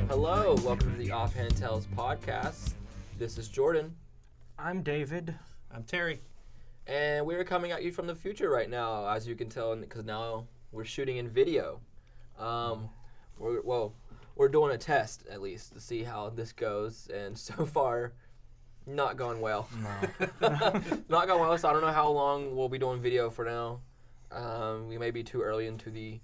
Hello, welcome to the Offhand podcast. This is Jordan. I'm David. I'm Terry. And we're coming at you from the future right now, as you can tell, because now we're shooting in video. We're doing a test, at least, to see how this goes, and so far, not going well. No. Not going well, so I don't know how long we'll be doing video for now. We may be too early into the...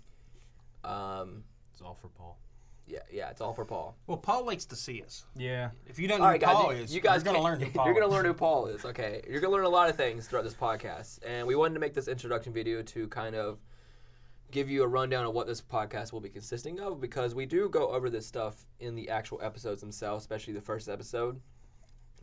It's all for Paul. Yeah, it's all for Paul. Well, Paul likes to see us. Yeah. If you don't know All who right, guys, Paul is, you guys you're going to learn who Paul is. You're going to learn who Paul is, okay. You're going to learn a lot of things throughout this podcast. And we wanted to make this introduction video to kind of give you a rundown of what this podcast will be consisting of, because we do go over this stuff in the actual episodes themselves, especially the first episode.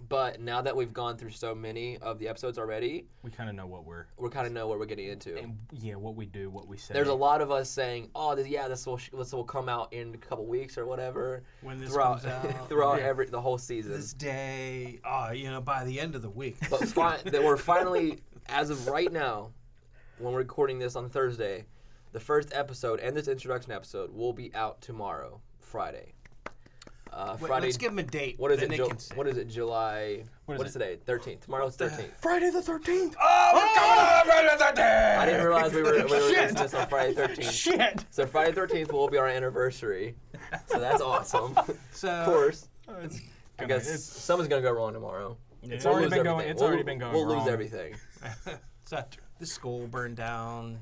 But now that we've gone through so many of the episodes already, We kind of know what we're... we kind of know what we're getting into. And, what we do, what we say. There's a lot of us saying, "Oh, this will come out in a couple weeks or whatever." When this throughout comes out. throughout Yeah. the whole season. This day, by the end of the week. But that we're finally, as of right now, when we're recording this on Thursday, the first episode and this introduction episode will be out tomorrow, Friday. Wait, Friday. let's give him a date. What is then it? they can say. What is it? July. What is What is today? 13th. Tomorrow's 13th. Friday the 13th. Oh, God! Friday the 13th! I didn't realize we were releasing Shit! this on Friday 13th. Shit! So Friday 13th will be our anniversary. So that's awesome. So, Of course. It's I guess something's gonna go wrong tomorrow. It's We'll already lose been going. everything. It's already been going We'll wrong. lose everything. so the school burned down,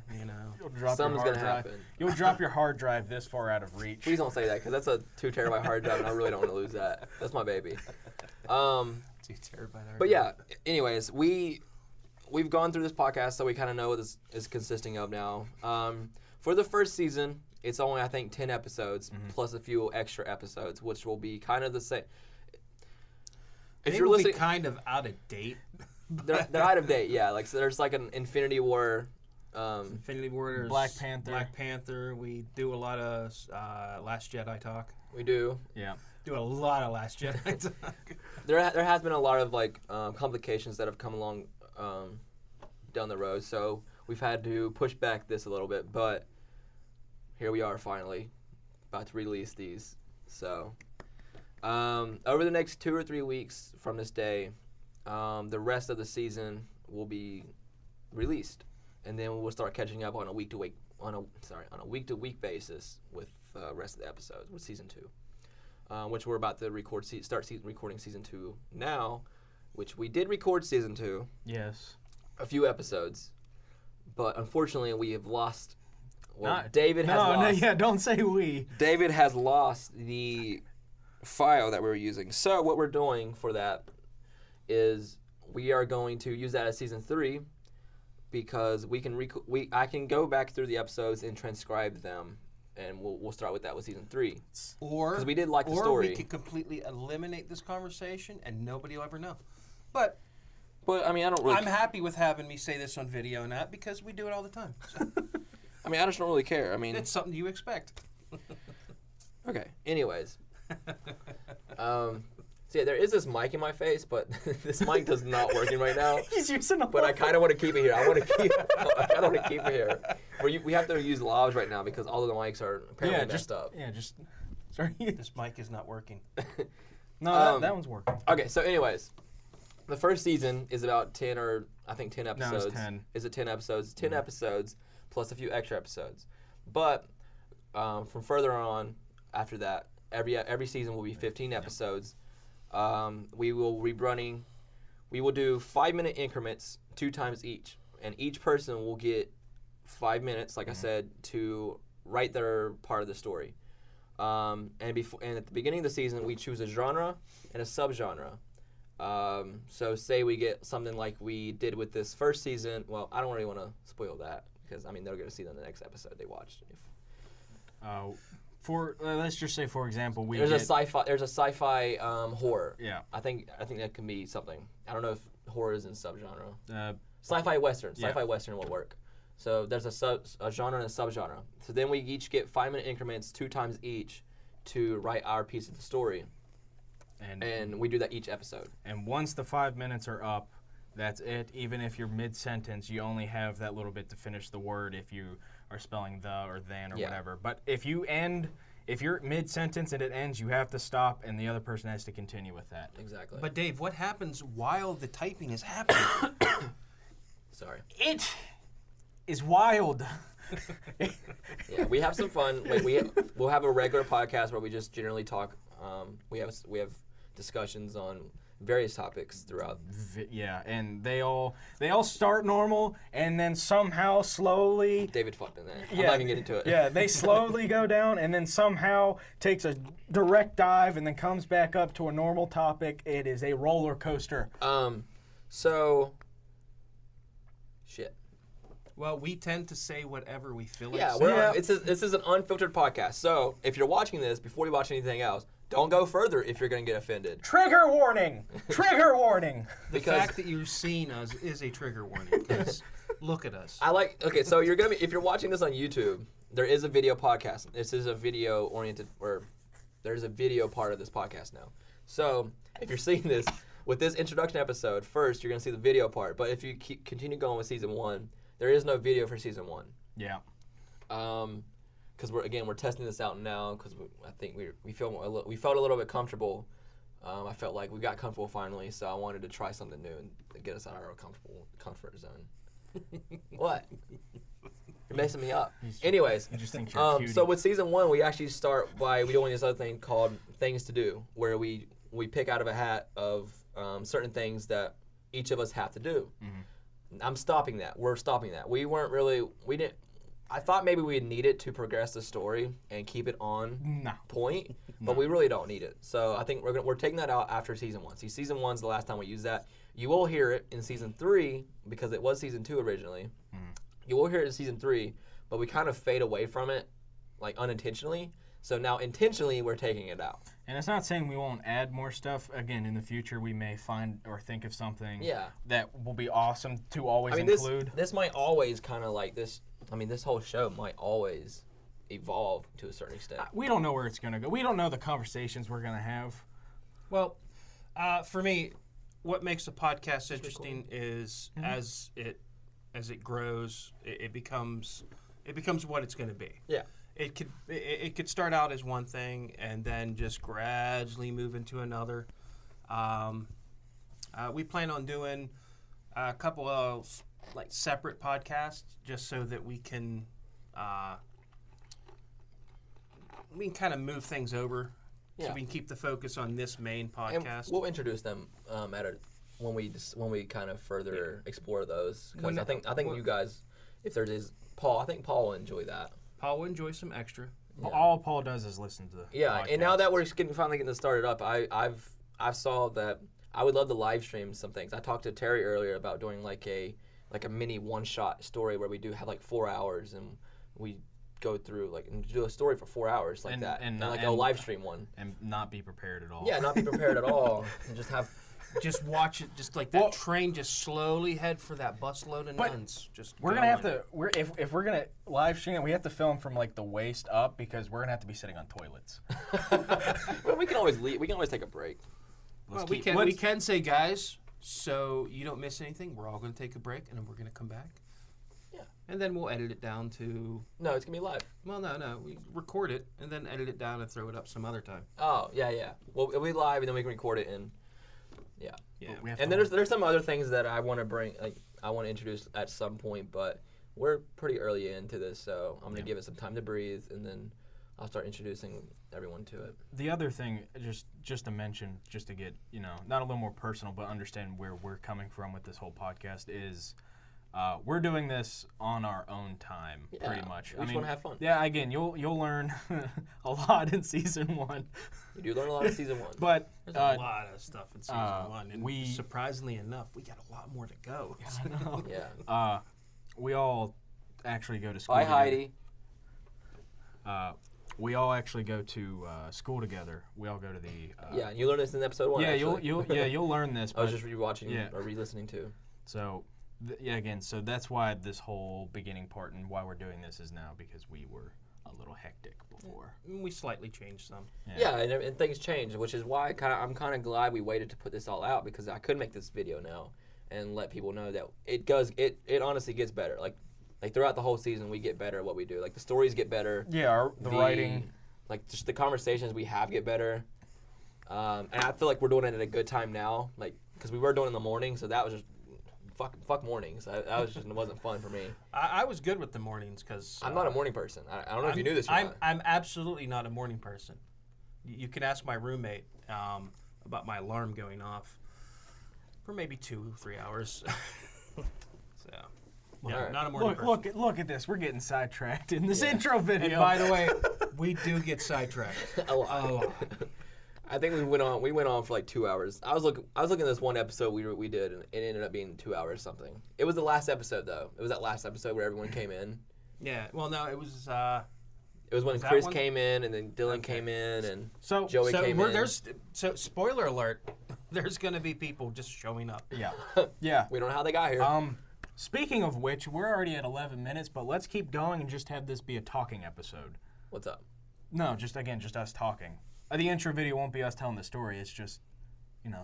You'll drop Something's your gonna hard drive. happen. You'll drop your hard drive this far out of reach. Please don't say that, because that's a 2 terabyte hard drive, and I really don't want to lose that. That's my baby. 2 terabyte hard But yeah, anyways, we've gone through this podcast, so we kind of know what this is consisting of now. For the first season, it's only, I think, 10 episodes, plus a few extra episodes, which will be kind of the same. If They you're will listening, be kind of out of date. they're out of date, yeah. Like, so there's like an Infinity War. Infinity War, there's Black Panther. Black Panther. We do a lot of Last Jedi talk. We do. Yeah. Do a lot of Last Jedi talk. There has been a lot of like complications that have come along down the road, so we've had to push back this a little bit, but here we are finally about to release these. So over the next 2 or 3 weeks from this day, the rest of the season will be released, and then we'll start catching up on a week to week basis with the rest of the episodes with season 2. Which we're about to start recording season 2 now, which we did record season 2, Yes. a few episodes, but unfortunately we have lost. Well, Not- David has lost. No, yeah. Don't say we. David has lost the file that we were using. So what we're doing for that is we are going to use that as season 3, because I can go back through the episodes and transcribe them. And we'll start with that with season 3. Or 'Cause we did like the or story. we could completely eliminate this conversation and nobody will ever know. But I mean, I don't really. I'm happy with having me say this on video now because we do it all the time. So I mean, I just don't really care. I mean, it's something you expect. okay. Anyways, so yeah, there is this mic in my face, but this mic does not working right now. He's using a. But I kind of want to keep it here. I kind of want to keep it here. We have to use lavs right now because all of the mics are apparently messed up. Yeah, just. Sorry. This mic is not working. No, that one's working. Okay, so anyways, the first season is about 10 episodes. No, it's 10. Is it 10 episodes? It's 10 episodes plus a few extra episodes. But from further on after that, every season will be 15 episodes. We will be running. We will do 5-minute increments 2 times each, and each person will get 5 minutes, like I said, to write their part of the story. And at the beginning of the season, we choose a genre and a subgenre. So say we get something like we did with this first season. Well, I don't really want to spoil that because I mean they're going to see that in the next episode they watched. Let's just say, for example, There's a sci-fi horror. Yeah. I think that can be something. I don't know if horror is in subgenre. Uh, Sci-fi western. Yeah. Sci-fi western will work. So there's a genre and a subgenre. So then we each get 5-minute increments 2 times each to write our piece of the story. and we do that each episode. And once the 5 minutes are up, that's it. Even if you're mid-sentence, you only have that little bit to finish the word if you are spelling the or than or whatever. But if you're mid-sentence and it ends, you have to stop, and the other person has to continue with that. Exactly. But Dave, what happens while the typing is happening? Sorry. It is wild. Yeah, we have some fun. We'll have a regular podcast where we just generally talk. We have discussions on various topics throughout. Yeah, and they all start normal, and then somehow slowly. David fucked in there. Yeah, I'm not gonna get into it. Yeah, they slowly go down, and then somehow takes a direct dive, and then comes back up to a normal topic. It is a roller coaster. So. Shit. Well, we tend to say whatever we feel like Yeah, saying. this is an unfiltered podcast. So if you're watching this, before you watch anything else, don't go further if you're going to get offended. Trigger warning! Trigger warning! The fact that you're seeing us is a trigger warning, because look at us. Okay, so you're going to be, if you're watching this on YouTube, there is a video podcast. This is a video oriented, or there's a video part of this podcast now. So if you're seeing this with this introduction episode, first you're going to see the video part. But if you continue going with season 1, there is no video for season 1. Yeah. Because we're testing this out now. Because I think we felt a little bit comfortable. I felt like we got comfortable finally, so I wanted to try something new and get us out of our comfort zone. What? You're messing me up. Anyways, I just think you're a cutie. so with season 1, we actually start by doing this other thing called Things to Do, where we pick out of a hat of certain things that each of us have to do. Mm-hmm. I'm stopping that. We're stopping that. We didn't. I thought maybe we'd need it to progress the story and keep it on point, but we really don't need it. So I think we're taking that out after season 1. See, season 1's the last time we used that. You will hear it in season 3 because it was season 2 originally. Mm. You will hear it in season 3, but we kind of fade away from it, like unintentionally. So now intentionally we're taking it out. And it's not saying we won't add more stuff. Again, in the future we may find or think of something that will be awesome to always include. This might always kind of like this. I mean, this whole show might always evolve to a certain extent. We don't know where it's going to go. We don't know the conversations we're going to have. Well, for me, what makes a podcast interesting is as it grows, it becomes what it's going to be. Yeah. It could start out as one thing and then just gradually move into another. We plan on doing a couple of separate podcasts just so that we can kind of move things over so we can keep the focus on this main podcast. And we'll introduce them when we kind of further explore those. Because I think you guys, if there is Paul, I think Paul will enjoy that. Paul will enjoy some extra. Yeah. All Paul does is listen to podcasts. And now that we're finally getting this started up, I saw that I would love to live stream some things. I talked to Terry earlier about doing like a mini one-shot story where we do have 4 hours and we go through and do a story for 4 hours that, and a live stream one, and not be prepared at all. Yeah, not be prepared at all, and just watch it, just like that train just slowly head for that busload of nuns. We're gonna have to. If we're gonna live stream it, we have to film from the waist up because we're gonna have to be sitting on toilets. Well, we can always leave. We can always take a break. We can say, guys, so you don't miss anything. We're all gonna take a break and then we're gonna come back. Yeah. And then we'll edit it down to. No, it's gonna be live. Well, no, we record it and then edit it down and throw it up some other time. Oh yeah. Well, it'll be live and then we can record it and. Yeah. And there's some other things that I want to bring, I want to introduce at some point, but we're pretty early into this, so I'm going to give it some time to breathe, and then I'll start introducing everyone to it. The other thing, just to mention, just to get, not a little more personal, but understand where we're coming from with this whole podcast is we're doing this on our own time, pretty much. We just want to have fun. Yeah, again, you'll learn a lot in season 1. You do learn a lot in season 1. But there's a lot of stuff in season 1, and surprisingly enough, we got a lot more to go. I know. Yeah. We all actually go to school. Bye, Heidi. We all actually go to school together. We all go to the. Yeah, and you learn this in episode 1. Yeah, you'll learn this. I was just rewatching or re-listening to. So. Again, so that's why this whole beginning part and why we're doing this is now because we were a little hectic before. We slightly changed some. Yeah, and things change, which is why I'm kind of glad we waited to put this all out, because I could make this video now and let people know that it honestly gets better. Like throughout the whole season, we get better at what we do. Like the stories get better. Yeah, the writing. Like just the conversations we have get better. And I feel like we're doing it at a good time now, like because we were doing it in the morning, so that was just fuck mornings. That was just it wasn't fun for me. I was good with the mornings because I'm not a morning person. I don't know if you knew this or not. I'm absolutely not a morning person. You can ask my roommate about my alarm going off for maybe 2-3 hours. So, Right. not a morning person. Look at this. We're getting sidetracked in this intro video. And by the way, we do get sidetracked a lot. I think we went on for like 2 hours. I was looking at this one episode we did, and it ended up being 2 hours something. It was the last episode though. It was that last episode where everyone came in. Yeah. Well, no, it was. It was when Chris came in, and then Dylan came in, and Joey came in. So spoiler alert, there's going to be people just showing up. Yeah. Yeah. We don't know how they got here. Speaking of which, we're already at 11 minutes, but let's keep going and just have this be a talking episode. What's up? No, just us talking. The intro video won't be us telling the story. It's just,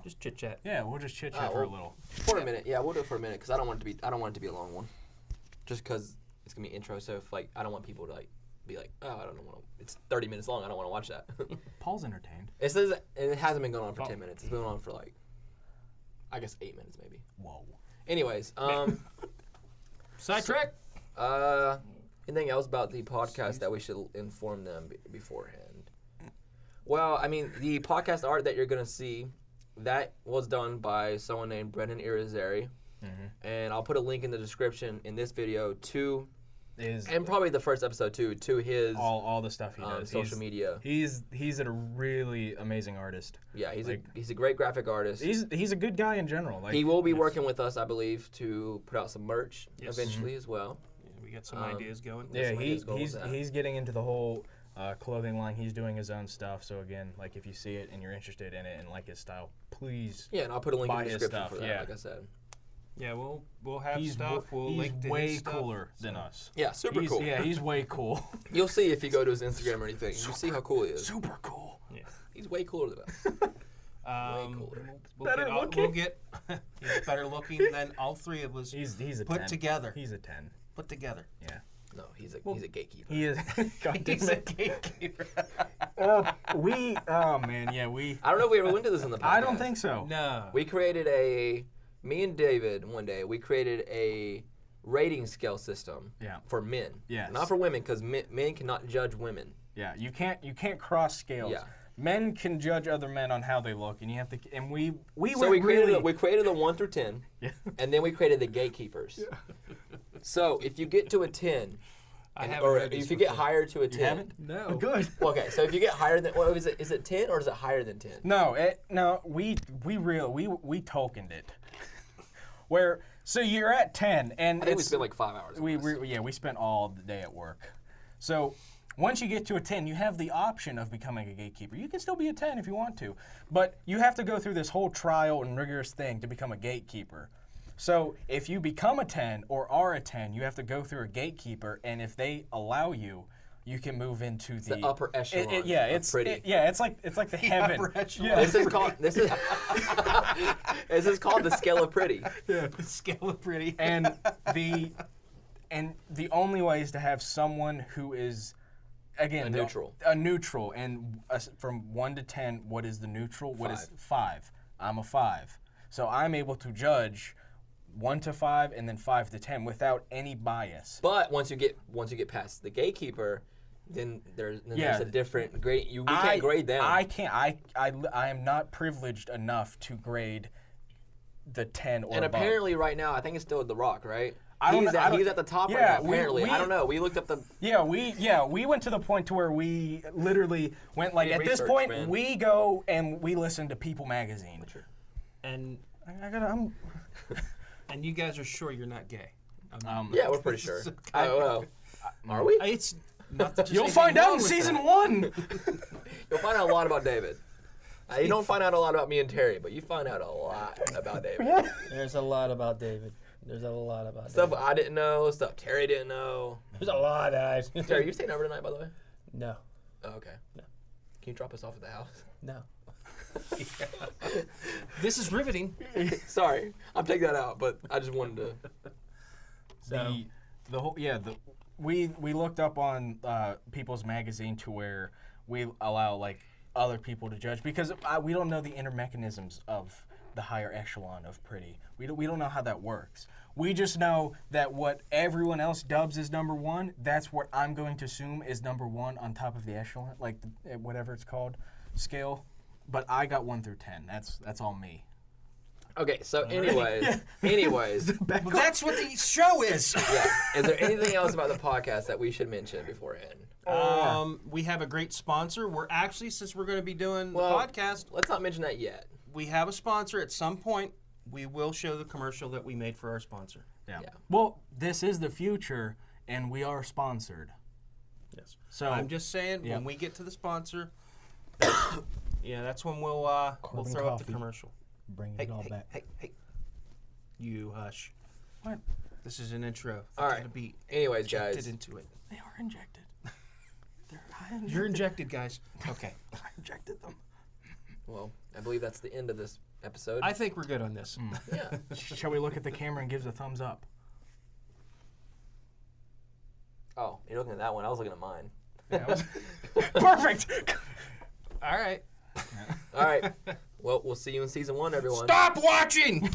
just chit chat. Yeah, we'll just chit chat for a little. For a minute, yeah, we'll do it for a minute because I don't want it to be a long one. Just because it's gonna be intro, so if I don't want people to be like, oh, I don't know, it's 30 minutes long. I don't want to watch that. Paul's entertained. It says it hasn't been going on for 10 minutes. It's been going on for I guess 8 minutes maybe. Whoa. Anyways, Sidetrack. Anything else about the podcast that we should inform them beforehand? Well, I mean, the podcast art that you're going to see, that was done by someone named Brendan Irizarry. Mm-hmm. And I'll put a link in the description in this video and probably the first episode too, to his all the stuff he does. Social media. He's a really amazing artist. Yeah, he's a great graphic artist. He's a good guy in general. He will be working with us, I believe, to put out some merch eventually as well. Yeah, we got some ideas going. Yeah, he's getting into the whole clothing line. He's doing his own stuff. So again, if you see it and you're interested in it and like his style, please. Yeah, and I'll put a link in the description for that. Yeah. Like I said. Yeah, we'll have stuff. We'll link to way his stuff, cooler than us. Yeah, super cool. Yeah, he's way cool. You'll see if you go to his Instagram or anything. You see how cool he is. Super cool. Yeah, he's way cooler than us. Way cooler. We'll get he's better looking than all three of us. He's a put 10. Together. He's a 10. Put together. Yeah. No, he's a gatekeeper. He is. He's a gatekeeper. I don't know if we ever went to this in the podcast. I don't think so. No. Me and David, one day, we created a rating scale system for men. Yes. Not for women, because men cannot judge women. Yeah, you can't cross scales. Yeah. Men can judge other men on how they look, and you have to. And we created a 1 through 10, and then we created the gatekeepers. Yeah. So if you get to a 10, if you get higher to a 10, you haven't? No. Oh, good. Okay, so if you get higher than is it 10 or is it higher than 10? No, we tokened it. So you're at 10, and I think we spent 5 hours. We spent all the day at work. So once you get to a 10, you have the option of becoming a gatekeeper. You can still be a 10 if you want to, but you have to go through this whole trial and rigorous thing to become a gatekeeper. So if you become a 10 or are a 10, you have to go through a gatekeeper, and if they allow you, you can move into the upper echelon. It's like the heaven. Upper echelon. Yeah. This is called the scale of pretty. Yeah, the scale of pretty. And the only way is to have someone who is, again, a neutral. And from 1 to 10, what is the neutral? What is 5? I'm a 5. So I'm able to judge 1 to 5 and then 5 to 10 without any bias. But once you get past the gatekeeper, then there's a different grade. We can't grade them. I can't. I am not privileged enough to grade the 10 or and above. Apparently right now, I think it's still The Rock, right? He's at the top right now, apparently. I don't know. We looked up the... we went to the point to where we literally went at this point, man. We go and we listen to People magazine. And I'm... And you guys are sure you're not gay? Yeah, we're pretty sure. Are we? It's not You'll find out in season 1. You'll find out a lot about David. You don't find out a lot about me and Terry, but you find out a lot about David. There's a lot about David. There's a lot about Stuff that. I didn't know, stuff Terry didn't know. There's a lot, guys. Terry, you staying over tonight, by the way? No. Oh, okay. No. Can you drop us off at the house? No. This is riveting. Sorry, I'm taking that out, but I just wanted to. So, The whole we looked up on People's Magazine to where we allow like other people to judge because we don't know the inner mechanisms of the higher echelon of pretty. We don't know how that works. We just know that what everyone else dubs as number one, that's what I'm going to assume is number one on top of the echelon, like whatever it's called, scale. But I got 1 through 10. That's all me. Okay, so anyways, Well, that's what the show is. yeah. Is there anything else about the podcast that we should mention beforehand? We have a great sponsor. We're actually, since we're going to be doing the Well, podcast, Let's not mention that yet. we have a sponsor. At some point, we will show the commercial that we made for our sponsor. Yeah. Yeah. Well, this is the future, and we are sponsored. Yes. So I'm just saying, yeah. when we get to the sponsor, that's when we'll Corbin throw up the Coffee. commercial. bringing Hey, it all hey, back. hey. You hush. What? This is an intro. All right. To be Anyways, injected guys. into it. They are injected. You're injected, guys. Okay. I injected them. Well, I believe that's the end of this episode. I think we're good on this. yeah. Shall we look at the camera and give a thumbs up? Oh, you're looking at that one. I was looking at mine. Perfect. All right. All right. Well, we'll see you in season 1, everyone. Stop watching!